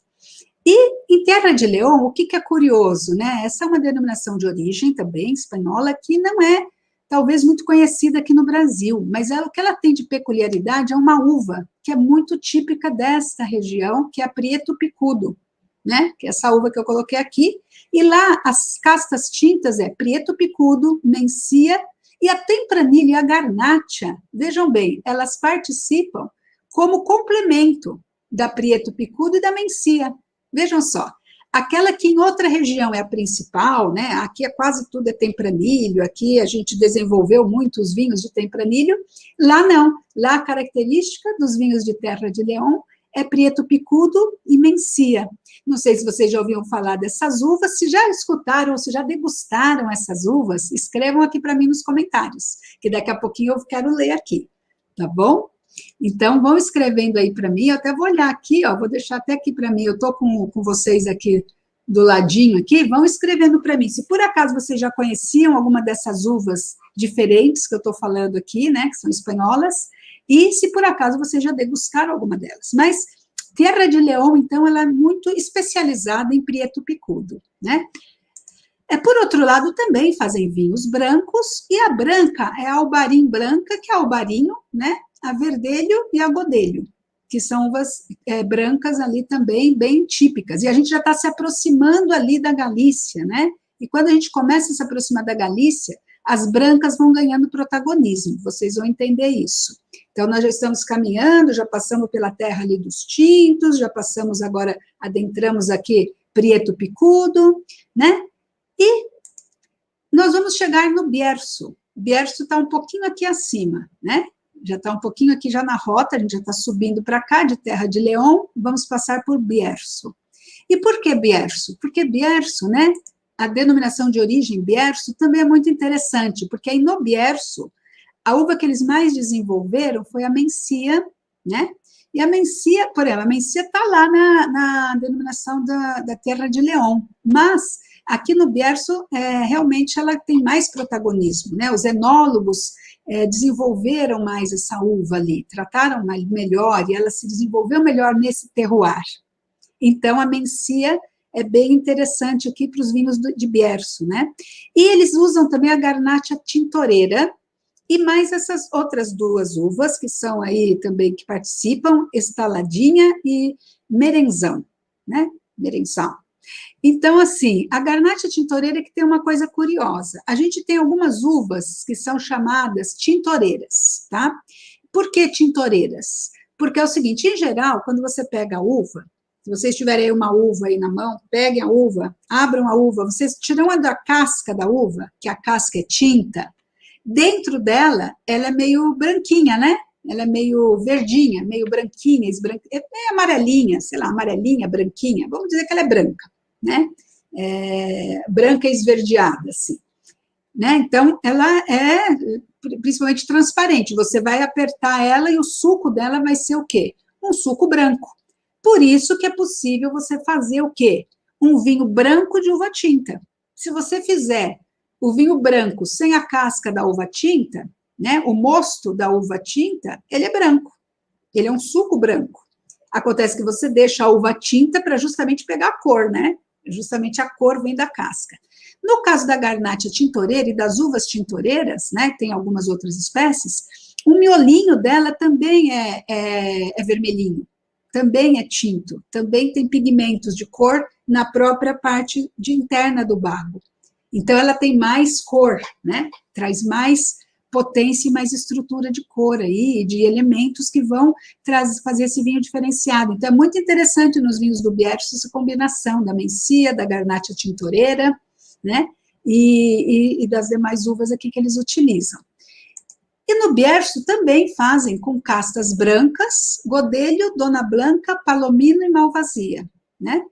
E em Terra de León, o que é curioso, né? Essa é uma denominação de origem também espanhola que não é talvez muito conhecida aqui no Brasil, mas o que ela tem de peculiaridade é uma uva que é muito típica desta região, que é a Prieto Picudo, né? Que é essa uva que eu coloquei aqui. E lá as castas tintas é Prieto Picudo, Mencia e a Tempranillo e a Garnacha. Vejam bem, elas participam como complemento da Prieto Picudo e da Mencia. Vejam só, aquela que em outra região é a principal, né? Aqui é quase tudo é Tempranillo, aqui a gente desenvolveu muito os vinhos de Tempranillo, lá não, lá a característica dos vinhos de Terra de León é Prieto Picudo e Mencia. Não sei se vocês já ouviram falar dessas uvas, se já escutaram ou se já degustaram essas uvas, escrevam aqui para mim nos comentários, que daqui a pouquinho eu quero ler aqui, tá bom? Então, vão escrevendo aí para mim, eu até vou olhar aqui, ó, vou deixar até aqui para mim, eu estou com vocês aqui do ladinho aqui, vão escrevendo para mim, se por acaso vocês já conheciam alguma dessas uvas diferentes que eu estou falando aqui, né, que são espanholas, e se por acaso vocês já degustaram alguma delas. Mas Terra de León, então, ela é muito especializada em Prieto Picudo, né? Por outro lado, também fazem vinhos brancos, e a branca é a Albarim branca, que é a Albarinho, né? A Verdelho e a Godelho, que são uvas brancas ali também bem típicas. E a gente já está se aproximando ali da Galícia, né? E quando a gente começa a se aproximar da Galícia, as brancas vão ganhando protagonismo, vocês vão entender isso. Então, nós já estamos caminhando, já passamos pela terra ali dos tintos, já passamos agora, adentramos aqui Prieto Picudo, né? E nós vamos chegar no Bierzo. O Bierzo está um pouquinho aqui acima, né? Já está um pouquinho aqui já na rota, a gente já está subindo para cá, de Terra de León, vamos passar por Bierzo. E por que Bierzo? Porque Bierzo, né? A denominação de origem Bierzo também é muito interessante, porque aí no Bierzo, a uva que eles mais desenvolveram foi a Mencia, né? E a Mencia, por exemplo, a Mencia está lá na denominação da Terra de León, mas aqui no Bierzo, realmente ela tem mais protagonismo, né? Os enólogos desenvolveram mais essa uva ali, trataram melhor, e ela se desenvolveu melhor nesse terroir. Então, a Mencia é bem interessante aqui para os vinhos de Bierzo, né? E eles usam também a Garnacha tintoreira, e mais essas outras duas uvas, que são aí também que participam, Estaladinha e Merenzão, né? Merenzão. Então, assim, a Garnacha tintoreira é que tem uma coisa curiosa. A gente tem algumas uvas que são chamadas tintoreiras, tá? Por que tintoreiras? Porque é o seguinte, em geral, quando você pega a uva, se vocês tiverem uma uva aí na mão, peguem a uva, abram a uva, vocês tiram a casca da uva, que a casca é tinta, dentro dela, ela é meio branquinha, né? Ela é meio verdinha, meio branquinha, é amarelinha, sei lá, amarelinha, branquinha, vamos dizer que ela é branca, né? Branca esverdeada, assim. Né? Então, ela é principalmente transparente, você vai apertar ela e o suco dela vai ser o quê? Um suco branco. Por isso que é possível você fazer o quê? Um vinho branco de uva tinta. Se você fizer o vinho branco sem a casca da uva tinta, né, o mosto da uva tinta, ele é branco, ele é um suco branco. Acontece que você deixa a uva tinta para justamente pegar a cor, né? Justamente a cor vem da casca. No caso da Garnacha tintoreira e das uvas tintoreiras, né, tem algumas outras espécies, o miolinho dela também é vermelhinho, também é tinto, também tem pigmentos de cor na própria parte interna do bago. Então, ela tem mais cor, né? Traz mais potência e mais estrutura de cor aí, de elementos que vão fazer esse vinho diferenciado. Então, é muito interessante nos vinhos do Bierzo essa combinação da Mencia, da Garnacha tintoreira, né? E das demais uvas aqui que eles utilizam. E no Bierzo também fazem com castas brancas, Godelho, Dona Blanca, Palomino e Malvasia, né?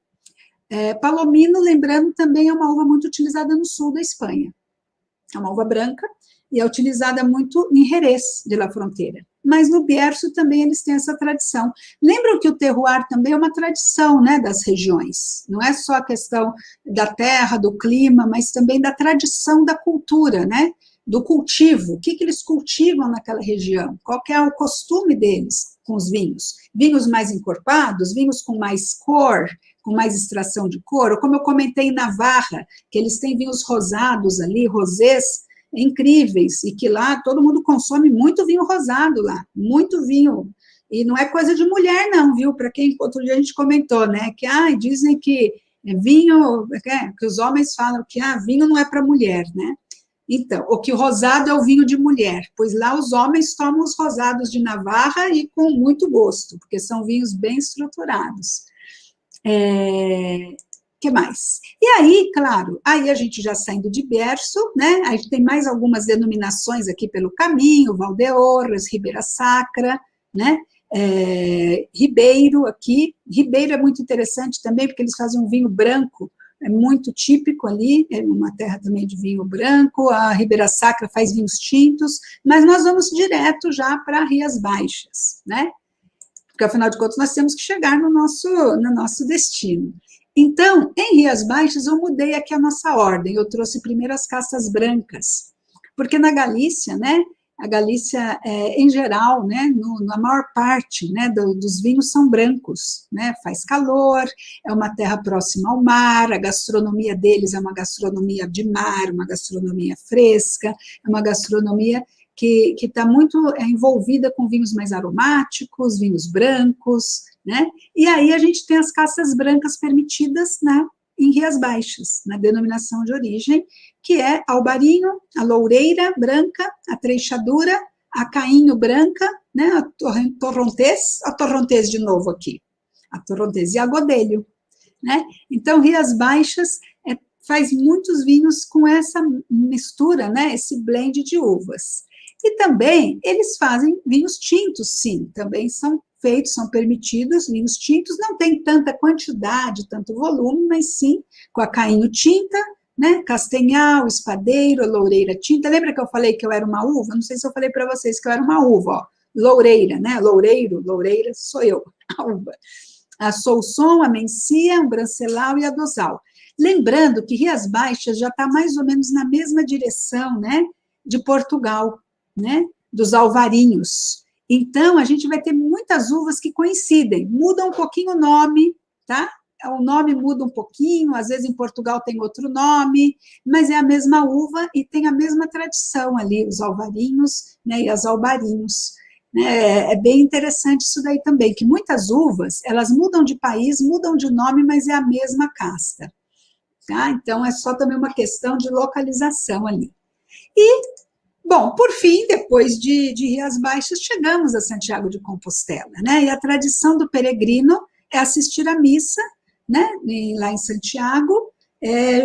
Palomino, lembrando, também é uma uva muito utilizada no sul da Espanha. É uma uva branca e é utilizada muito em Jerez de la Frontera. Mas no Bierzo também eles têm essa tradição. Lembram que o terroir também é uma tradição, né, das regiões. Não é só a questão da terra, do clima, mas também da tradição da cultura, né? Do cultivo. O que eles cultivam naquela região? Qual que é o costume deles com os vinhos? Vinhos mais encorpados, vinhos com mais cor, com mais extração de cor, ou como eu comentei em Navarra, que eles têm vinhos rosados ali, rosés, incríveis, e que lá todo mundo consome muito vinho rosado lá, muito vinho, e não é coisa de mulher não, viu, para quem outro dia a gente comentou, né, que dizem que vinho, que os homens falam que vinho não é para mulher, né, então, o que o rosado é o vinho de mulher, pois lá os homens tomam os rosados de Navarra e com muito gosto, porque são vinhos bem estruturados. Que mais? E aí, claro, aí a gente já saindo de Bierzo, né? A gente tem mais algumas denominações aqui pelo caminho, Valdeorras, Ribeira Sacra, né? Ribeiro aqui. Ribeiro é muito interessante também, porque eles fazem um vinho branco, é muito típico ali, é uma terra também de vinho branco, a Ribeira Sacra faz vinhos tintos, mas nós vamos direto já para Rias Baixas, né? Porque, afinal de contas, nós temos que chegar no nosso destino. Então, em Rias Baixas, eu mudei aqui a nossa ordem, eu trouxe primeiro as castas brancas, porque na Galícia, né, a Galícia, em geral, né, na maior parte, né, dos vinhos são brancos, né, faz calor, é uma terra próxima ao mar, a gastronomia deles é uma gastronomia de mar, uma gastronomia fresca, é uma gastronomia que está muito envolvida com vinhos mais aromáticos, vinhos brancos, né? E aí a gente tem as castas brancas permitidas, né, em Rias Baixas, na denominação de origem, que é Albarinho, a Loureira branca, a Treixadura, a Cainho branca, né, a Torrontés de novo aqui, a Torrontés e a Godelho, né? Então, Rias Baixas faz muitos vinhos com essa mistura, né, esse blend de uvas. E também eles fazem vinhos tintos, sim, também são feitos, são permitidos vinhos tintos, não tem tanta quantidade, tanto volume, mas sim com a Cainho tinta, né, Castanhal, Espadeiro, Loureira tinta. Lembra que eu falei que eu era uma uva? Não sei se eu falei para vocês que eu era uma uva, ó. Loureira, né, Loureira sou eu, a uva. A Sousson, a Mencia, o Brancelau e a Dosal. Lembrando que Rias Baixas já está mais ou menos na mesma direção, né, de Portugal, né, dos alvarinhos. Então, a gente vai ter muitas uvas que coincidem, muda um pouquinho o nome, tá? O nome muda um pouquinho, às vezes em Portugal tem outro nome, mas é a mesma uva e tem a mesma tradição ali, os alvarinhos, né, e as albarinhos. É bem interessante isso daí também, que muitas uvas, elas mudam de país, mudam de nome, mas é a mesma casta. Tá? Então, é só também uma questão de localização ali. E bom, por fim, depois de Rias Baixas, chegamos a Santiago de Compostela, né? E a tradição do peregrino é assistir à missa, né? Lá em Santiago,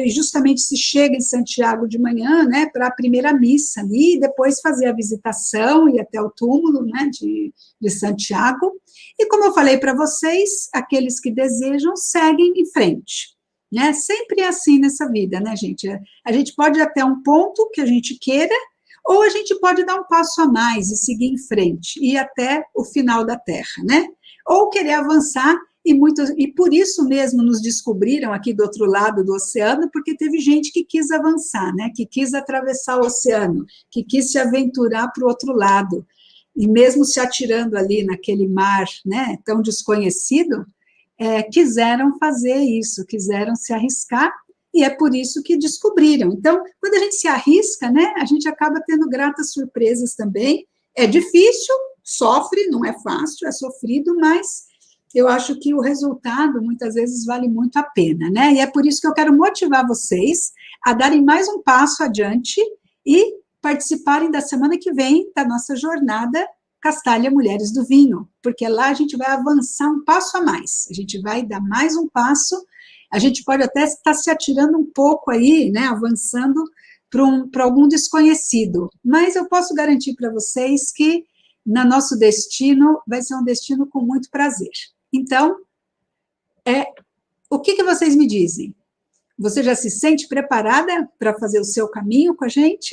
justamente se chega em Santiago de manhã, né? Para a primeira missa ali, e depois fazer a visitação e até o túmulo, né? De Santiago. E como eu falei para vocês, aqueles que desejam seguem em frente. Né? Sempre é assim nessa vida, né, gente? A gente pode ir até um ponto que a gente queira, ou a gente pode dar um passo a mais e seguir em frente, e ir até o final da Terra, né? Ou querer avançar, e por isso mesmo nos descobriram aqui do outro lado do oceano, porque teve gente que quis avançar, né? Que quis atravessar o oceano, que quis se aventurar para o outro lado, e mesmo se atirando ali naquele mar, né, tão desconhecido, quiseram fazer isso, quiseram se arriscar, e é por isso que descobriram. Então, quando a gente se arrisca, né, a gente acaba tendo gratas surpresas também. É difícil, sofre, não é fácil, é sofrido, mas eu acho que o resultado, muitas vezes, vale muito a pena, né? E é por isso que eu quero motivar vocês a darem mais um passo adiante e participarem da semana que vem da nossa jornada Castalha Mulheres do Vinho, porque lá a gente vai avançar um passo a mais, a gente vai dar mais um passo, a gente pode até estar se atirando um pouco aí, né, avançando para algum desconhecido, mas eu posso garantir para vocês que no nosso destino vai ser um destino com muito prazer. Então, o que vocês me dizem? Você já se sente preparada para fazer o seu caminho com a gente?